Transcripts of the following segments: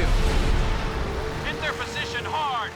Hit their position hard!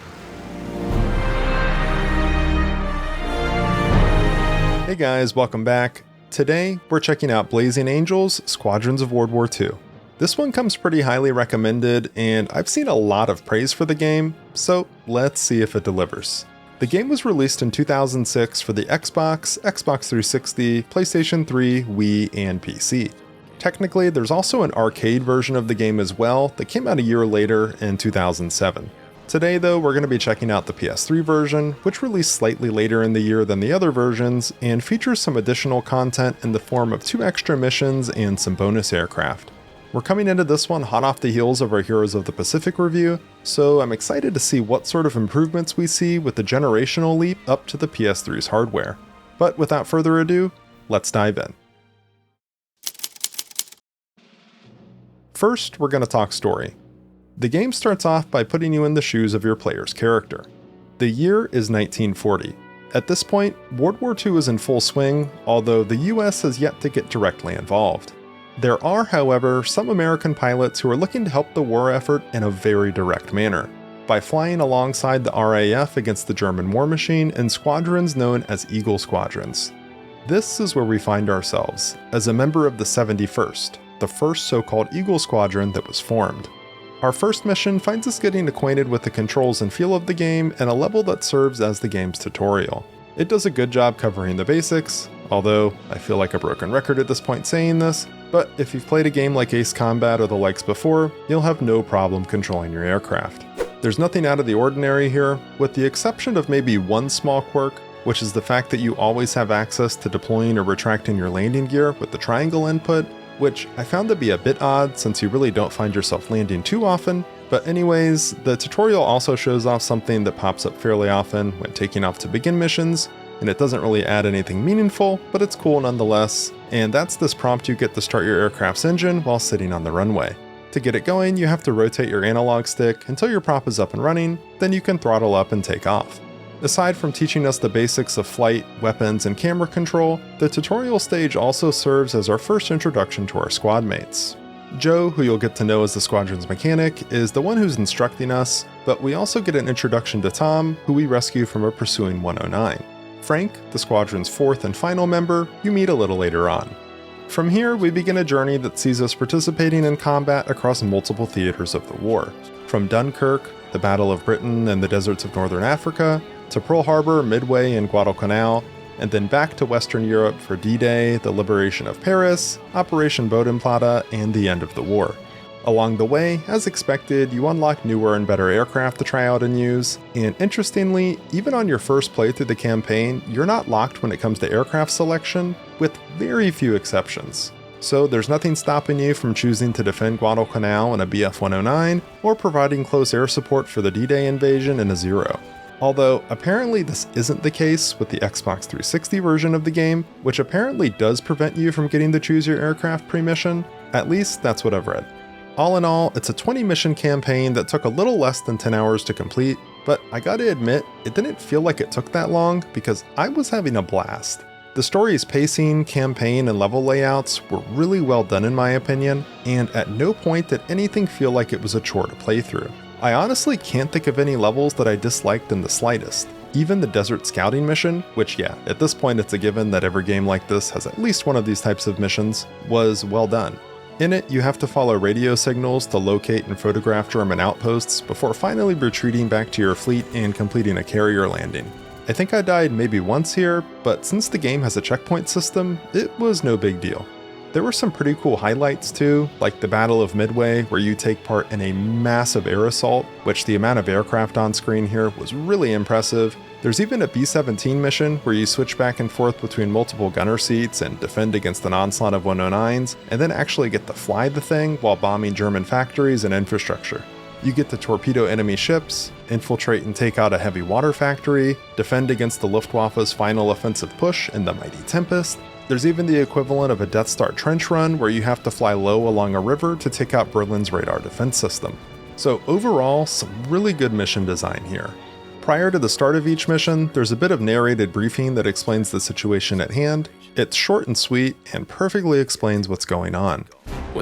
Hey guys, welcome back. Today, we're checking out Blazing Angels, Squadrons of World War II. This one comes pretty highly recommended, and I've seen a lot of praise for the game, so let's see if it delivers. The game was released in 2006 for the Xbox, Xbox 360, PlayStation 3, Wii, and PC. Technically, there's also an arcade version of the game as well that came out a year later in 2007. Today though, we're going to be checking out the PS3 version, which released slightly later in the year than the other versions, and features some additional content in the form of 2 extra missions and some bonus aircraft. We're coming into this one hot off the heels of our Heroes of the Pacific review, so I'm excited to see what sort of improvements we see with the generational leap up to the PS3's hardware. But without further ado, let's dive in. First, we're going to talk story. The game starts off by putting you in the shoes of your player's character. The year is 1940. At this point, World War II is in full swing, although the US has yet to get directly involved. There are, however, some American pilots who are looking to help the war effort in a very direct manner, by flying alongside the RAF against the German war machine in squadrons known as Eagle Squadrons. This is where we find ourselves, as a member of the 71st, the first so-called Eagle Squadron that was formed. Our first mission finds us getting acquainted with the controls and feel of the game in a level that serves as the game's tutorial. It does a good job covering the basics, although I feel like a broken record at this point saying this, but if you've played a game like Ace Combat or the likes before, you'll have no problem controlling your aircraft. There's nothing out of the ordinary here, with the exception of maybe one small quirk, which is the fact that you always have access to deploying or retracting your landing gear with the triangle input, which I found to be a bit odd since you really don't find yourself landing too often. But anyways, the tutorial also shows off something that pops up fairly often when taking off to begin missions, and it doesn't really add anything meaningful, but it's cool nonetheless, and that's this prompt you get to start your aircraft's engine while sitting on the runway. To get it going, you have to rotate your analog stick until your prop is up and running, then you can throttle up and take off. Aside from teaching us the basics of flight, weapons, and camera control, the tutorial stage also serves as our first introduction to our squad mates. Joe, who you'll get to know as the squadron's mechanic, is the one who's instructing us, but we also get an introduction to Tom, who we rescue from a pursuing 109. Frank, the squadron's 4th and final member, you meet a little later on. From here, we begin a journey that sees us participating in combat across multiple theaters of the war. From Dunkirk, the Battle of Britain and the deserts of northern Africa, to Pearl Harbor, Midway, and Guadalcanal, and then back to Western Europe for D-Day, the liberation of Paris, Operation Bodenplatte, and the end of the war. Along the way, as expected, you unlock newer and better aircraft to try out and use, and interestingly, even on your first play through the campaign, you're not locked when it comes to aircraft selection, with very few exceptions. So there's nothing stopping you from choosing to defend Guadalcanal in a Bf-109, or providing close air support for the D-Day invasion in a Zero. Although, apparently this isn't the case with the Xbox 360 version of the game, which apparently does prevent you from getting to choose your aircraft pre-mission. At least, that's what I've read. All in all, it's a 20-mission campaign that took a little less than 10 hours to complete, but I gotta admit, it didn't feel like it took that long because I was having a blast. The story's pacing, campaign, and level layouts were really well done in my opinion, and at no point did anything feel like it was a chore to play through. I honestly can't think of any levels that I disliked in the slightest. Even the desert scouting mission, which yeah, at this point it's a given that every game like this has at least one of these types of missions, was well done. In it, you have to follow radio signals to locate and photograph German outposts before finally retreating back to your fleet and completing a carrier landing. I think I died maybe once here, but since the game has a checkpoint system, it was no big deal. There were some pretty cool highlights too, like the Battle of Midway, where you take part in a massive air assault, which the amount of aircraft on screen here was really impressive. There's even a B-17 mission where you switch back and forth between multiple gunner seats and defend against an onslaught of 109s, and then actually get to fly the thing while bombing German factories and infrastructure. You get to torpedo enemy ships, infiltrate and take out a heavy water factory, defend against the Luftwaffe's final offensive push in the mighty Tempest. There's even the equivalent of a Death Star trench run where you have to fly low along a river to take out Berlin's radar defense system. So overall, some really good mission design here. Prior to the start of each mission, there's a bit of narrated briefing that explains the situation at hand. It's short and sweet and perfectly explains what's going on.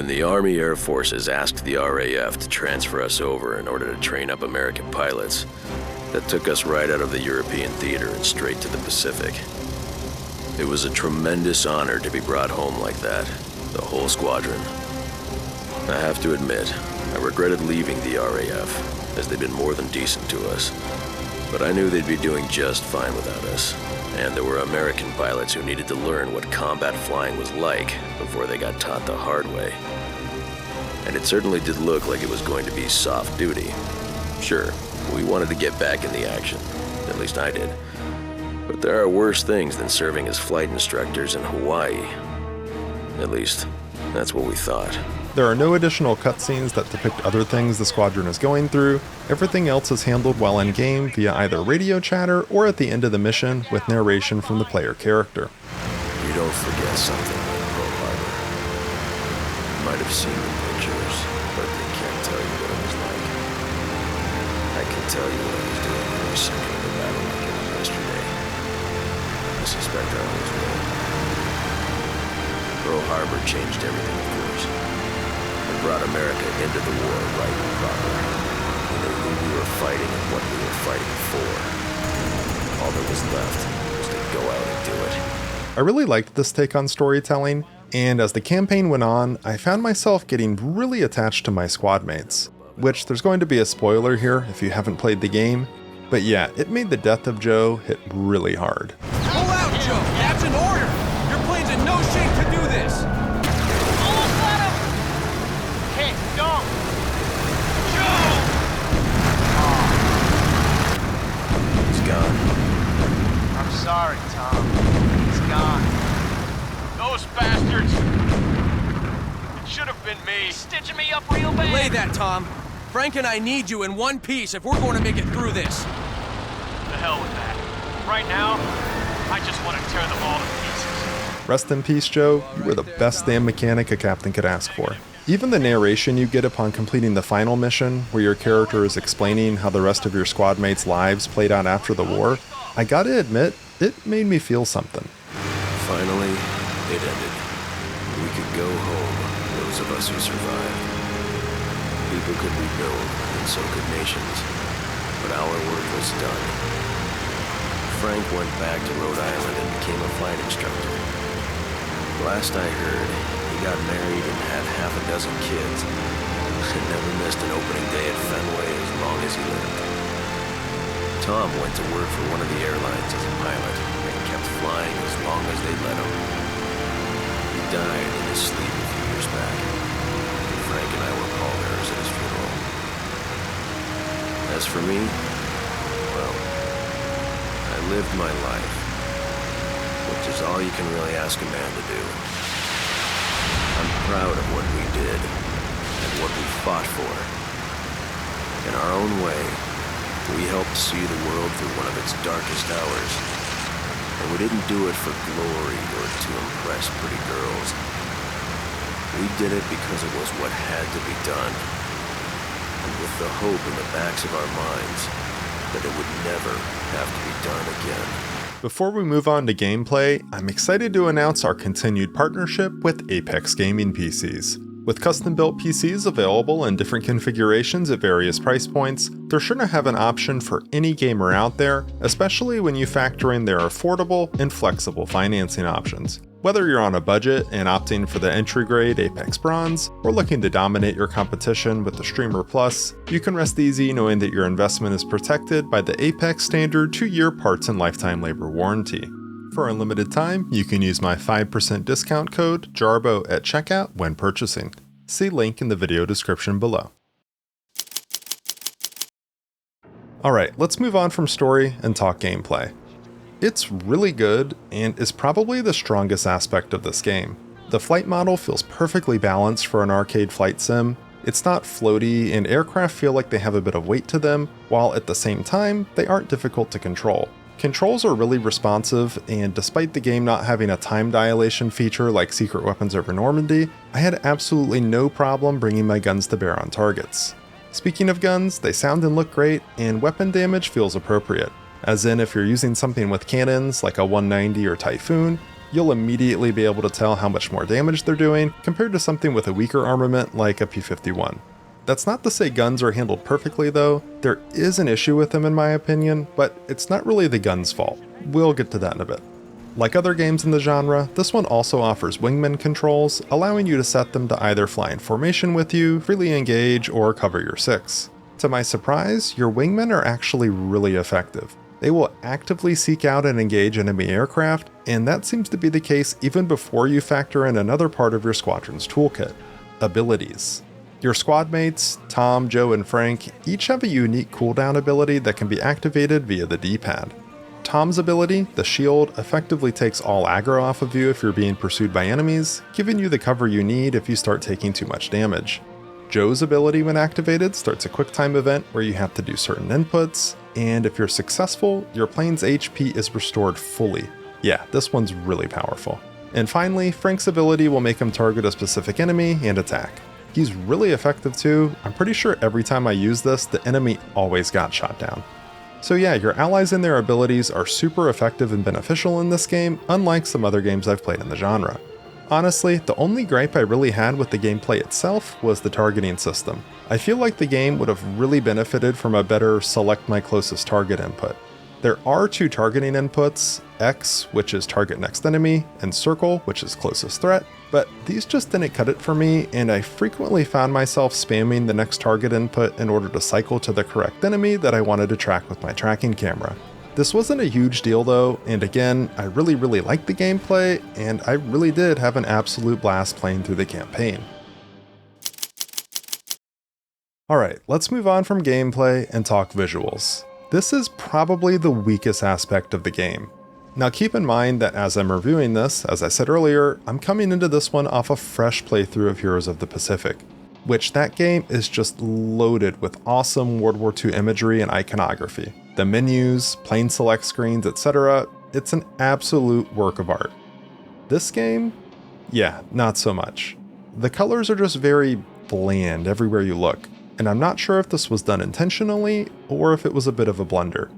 When the Army Air Forces asked the RAF to transfer us over in order to train up American pilots, that took us right out of the European theater and straight to the Pacific. It was a tremendous honor to be brought home like that, the whole squadron. I have to admit, I regretted leaving the RAF, as they'd been more than decent to us. But I knew they'd be doing just fine without us, and there were American pilots who needed to learn what combat flying was like before they got taught the hard way. And it certainly did look like it was going to be soft duty. Sure, we wanted to get back in the action, at least I did. But there are worse things than serving as flight instructors in Hawaii. At least, that's what we thought. There are no additional cutscenes that depict other things the squadron is going through. Everything else is handled while in-game via either radio chatter or at the end of the mission with narration from the player character. You don't forget something like Pearl Harbor. You might have seen the pictures, but they can't tell you what it was like. I can tell you what I was doing every second of the battle like it was yesterday. I suspect I always will. Pearl Harbor changed everything, of course. It brought America into the war right and proper. We knew who we were fighting and what we were fighting for. All that was left was to go out and do it. I really liked this take on storytelling, and as the campaign went on, I found myself getting really attached to my squad mates. Which, there's going to be a spoiler here if you haven't played the game, but yeah, it made the death of Joe hit really hard. Pull out, Joe! That's an order! Your plane's in no shape to do this! Almost got him! Hey, don't! Joe! He's gone. I'm sorry, Tom. He's gone. Those bastards! It should have been me. Stitching me up real bad. Lay that, Tom. Frank and I need you in one piece if we're going to make it through this. The hell with that. Right now, I just want to tear them all to pieces. Rest in peace, Joe. You were the best damn mechanic a captain could ask for. Even the narration you get upon completing the final mission, where your character is explaining how the rest of your squad mates' lives played out after the war, I gotta admit, it made me feel something. Finally, it ended. We could go home, those of us who survived. People could rebuild, and so could nations. But our work was done. Frank went back to Rhode Island and became a flight instructor. Last I heard, he got married and had half a dozen kids, and never missed an opening day at Fenway as long as he lived. Tom went to work for one of the airlines as a pilot, and kept flying as long as they let him. He died in his sleep a few years back. Frank and I were pallbearers at his funeral. As for me, well, I lived my life, which is all you can really ask a man to do. I'm proud of what we did and what we fought for. In our own way, we helped see the world through one of its darkest hours. And we didn't do it for glory or to impress pretty girls. We did it because it was what had to be done. And with the hope in the backs of our minds that it would never have to be done again. Before we move on to gameplay, I'm excited to announce our continued partnership with Apex Gaming PCs. With custom-built PCs available in different configurations at various price points, they're sure to have an option for any gamer out there, especially when you factor in their affordable and flexible financing options. Whether you're on a budget and opting for the entry-grade Apex Bronze, or looking to dominate your competition with the Streamer Plus, you can rest easy knowing that your investment is protected by the Apex standard 2-year parts and lifetime labor warranty. For a limited time, you can use my 5% discount code JARBO at checkout when purchasing. See link in the video description below. Alright, let's move on from story and talk gameplay. It's really good, and is probably the strongest aspect of this game. The flight model feels perfectly balanced for an arcade flight sim. It's not floaty, and aircraft feel like they have a bit of weight to them, while at the same time, they aren't difficult to control. Controls are really responsive, and despite the game not having a time dilation feature like Secret Weapons over Normandy, I had absolutely no problem bringing my guns to bear on targets. Speaking of guns, they sound and look great, and weapon damage feels appropriate. As in, if you're using something with cannons like a 190 or Typhoon, you'll immediately be able to tell how much more damage they're doing compared to something with a weaker armament like a P-51. That's not to say guns are handled perfectly though. There is an issue with them in my opinion, but it's not really the gun's fault. We'll get to that in a bit. Like other games in the genre, this one also offers wingman controls, allowing you to set them to either fly in formation with you, freely engage, or cover your 6. To my surprise, your wingmen are actually really effective. They will actively seek out and engage enemy aircraft, and that seems to be the case even before you factor in another part of your squadron's toolkit: abilities. Your squad mates, Tom, Joe, and Frank, each have a unique cooldown ability that can be activated via the D-pad. Tom's ability, the shield, effectively takes all aggro off of you if you're being pursued by enemies, giving you the cover you need if you start taking too much damage. Joe's ability, when activated, starts a quick time event where you have to do certain inputs, and if you're successful, your plane's HP is restored fully. Yeah, this one's really powerful. And finally, Frank's ability will make him target a specific enemy and attack. He's really effective too. I'm pretty sure every time I use this, the enemy always got shot down. So yeah, your allies and their abilities are super effective and beneficial in this game, unlike some other games I've played in the genre. Honestly, the only gripe I really had with the gameplay itself was the targeting system. I feel like the game would have really benefited from a better select my closest target input. There are 2 targeting inputs, X, which is target next enemy, and circle, which is closest threat, but these just didn't cut it for me, and I frequently found myself spamming the next target input in order to cycle to the correct enemy that I wanted to track with my tracking camera. This wasn't a huge deal though, and again, I really liked the gameplay, and I really did have an absolute blast playing through the campaign. Alright, let's move on from gameplay and talk visuals. This is probably the weakest aspect of the game. Now keep in mind that as I'm reviewing this, as I said earlier, I'm coming into this one off a fresh playthrough of Heroes of the Pacific, which that game is just loaded with awesome World War II imagery and iconography. The menus, plane select screens, etc., it's an absolute work of art. This game? Yeah, not so much. The colors are just very bland everywhere you look, and I'm not sure if this was done intentionally or if it was a bit of a blunder.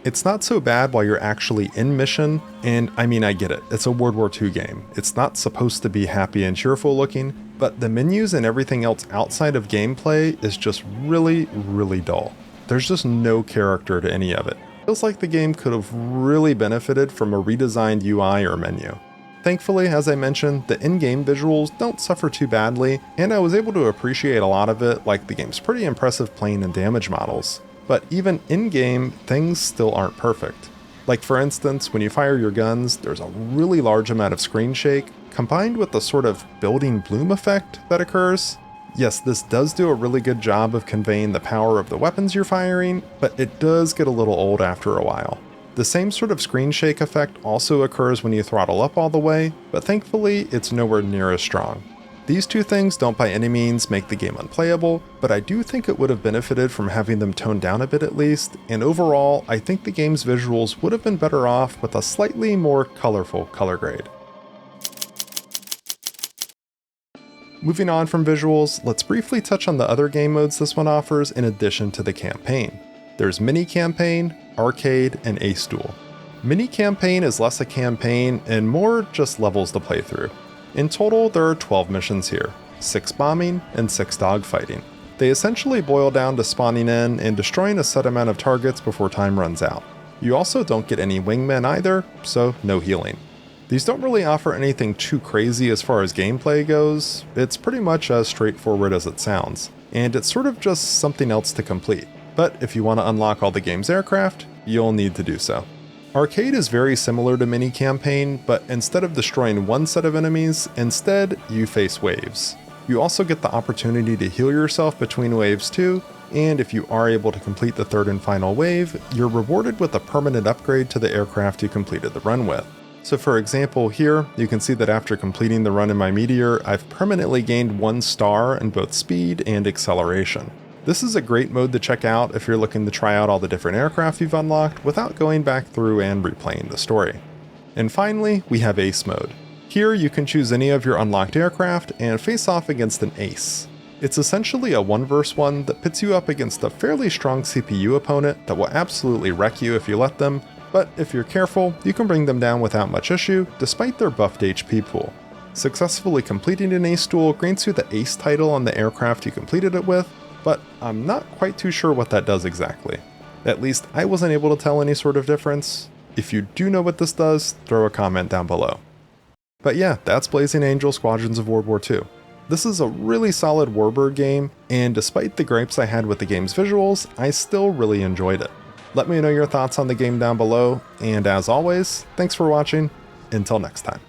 It's not so bad while you're actually in mission, and I mean I get it, it's a World War II game. It's not supposed to be happy and cheerful looking, but the menus and everything else outside of gameplay is just really dull. There's just no character to any of it. Feels like the game could have really benefited from a redesigned UI or menu. Thankfully, as I mentioned, the in-game visuals don't suffer too badly, and I was able to appreciate a lot of it, like the game's pretty impressive plane and damage models. But even in-game, things still aren't perfect. Like for instance, when you fire your guns, there's a really large amount of screen shake, combined with the sort of building bloom effect that occurs. Yes, this does do a really good job of conveying the power of the weapons you're firing, but it does get a little old after a while. The same sort of screen shake effect also occurs when you throttle up all the way, but thankfully it's nowhere near as strong. These 2 things don't by any means make the game unplayable, but I do think it would have benefited from having them toned down a bit at least, and overall I think the game's visuals would have been better off with a slightly more colorful color grade. Moving on from visuals, let's briefly touch on the other game modes this one offers in addition to the campaign. There's Mini Campaign, Arcade, and Ace Duel. Mini Campaign is less a campaign and more just levels to play through. In total, there are 12 missions here, 6 bombing and 6 dogfighting. They essentially boil down to spawning in and destroying a set amount of targets before time runs out. You also don't get any wingmen either, so no healing. These don't really offer anything too crazy as far as gameplay goes. It's pretty much as straightforward as it sounds, and it's sort of just something else to complete. But if you want to unlock all the game's aircraft, you'll need to do so. Arcade is very similar to Mini Campaign, but instead of destroying one set of enemies, instead you face waves. You also get the opportunity to heal yourself between waves too, and if you are able to complete the 3rd and final wave, you're rewarded with a permanent upgrade to the aircraft you completed the run with. So for example here, you can see that after completing the run in my Meteor, I've permanently gained 1 star in both speed and acceleration. This is a great mode to check out if you're looking to try out all the different aircraft you've unlocked without going back through and replaying the story. And finally, we have Ace mode. Here you can choose any of your unlocked aircraft and face off against an ace. It's essentially a 1 vs 1 that pits you up against a fairly strong CPU opponent that will absolutely wreck you if you let them, but if you're careful, you can bring them down without much issue, despite their buffed HP pool. Successfully completing an ace duel grants you the ace title on the aircraft you completed it with, but I'm not quite too sure what that does exactly. At least I wasn't able to tell any sort of difference. If you do know what this does, throw a comment down below. But yeah, that's Blazing Angel Squadrons of World War II. This is a really solid warbird game, and despite the gripes I had with the game's visuals, I still really enjoyed it. Let me know your thoughts on the game down below, and as always, thanks for watching. Until next time.